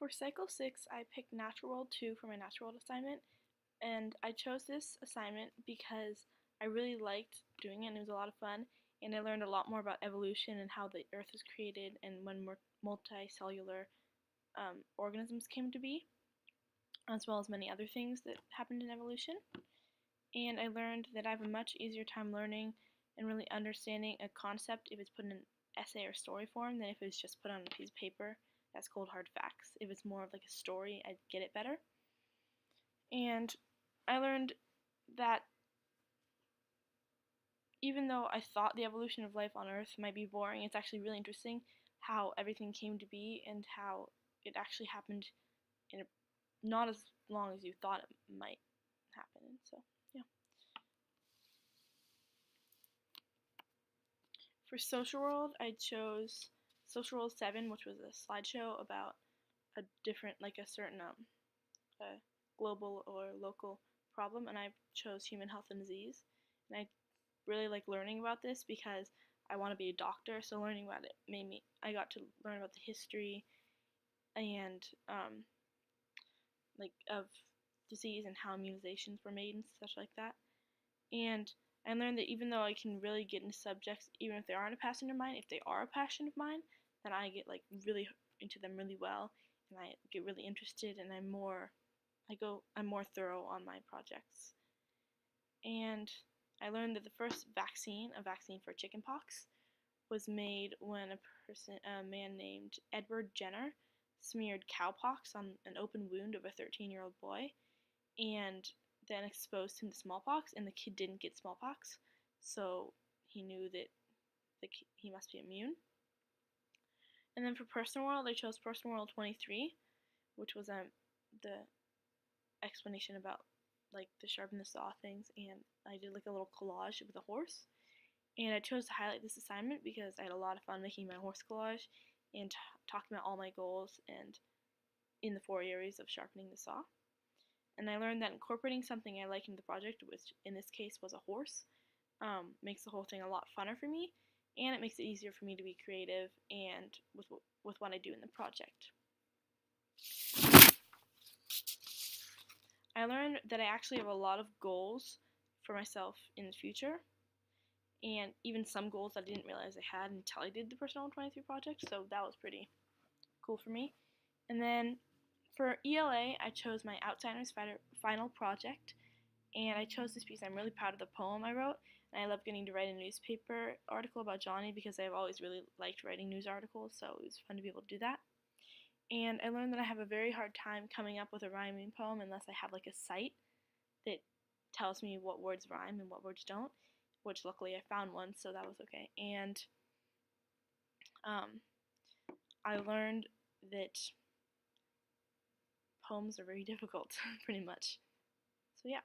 For Cycle 6, I picked Natural World 2 for my Natural World assignment, and I chose this assignment because I really liked doing it and it was a lot of fun, and I learned a lot more about evolution and how the Earth was created and when multicellular organisms came to be, as well as many other things that happened in evolution. And I learned that I have a much easier time learning and really understanding a concept if it's put in an essay or story form than if it's just put on a piece of paper that's cold hard facts. If it's more of like a story, I'd get it better. And I learned that even though I thought the evolution of life on Earth might be boring, it's actually really interesting how everything came to be and how it actually happened in not as long as you thought it might happen. And so, yeah. For Social World, I chose Social World 7, which was a slideshow about a different, like a certain global or local problem, and I chose human health and disease. And I really like learning about this because I want to be a doctor, so learning about it I got to learn about the history and like of disease and how immunizations were made and such like that. And I learned that even though I can really get into subjects, even if they aren't a passion of mine, if they are a passion of mine, then I get like really into them really well, and I get really interested, and I'm more thorough on my projects. And I learned that the first vaccine, a vaccine for chickenpox, was made when a man named Edward Jenner smeared cowpox on an open wound of a 13-year-old boy, and then exposed him to smallpox, and the kid didn't get smallpox, so he knew that he must be immune. And then for Personal World, I chose Personal World 23, which was the explanation about like the sharpen the saw things, and I did like a little collage with a horse. And I chose to highlight this assignment because I had a lot of fun making my horse collage and talking about all my goals and in the 4 areas of sharpening the saw. And I learned that incorporating something I like into the project, which in this case was a horse, makes the whole thing a lot funner for me, and it makes it easier for me to be creative and with what I do in the project. I learned that I actually have a lot of goals for myself in the future, and even some goals I didn't realize I had until I did the Personal 23 project, so that was pretty cool for me. And then for ELA, I chose my Outsiders final project, and I chose this piece. I'm really proud of the poem I wrote, and I love getting to write a newspaper article about Johnny because I've always really liked writing news articles, so it was fun to be able to do that. And I learned that I have a very hard time coming up with a rhyming poem unless I have like a site that tells me what words rhyme and what words don't, which luckily I found one, so that was okay. And I learned that poems are very difficult, pretty much. So yeah.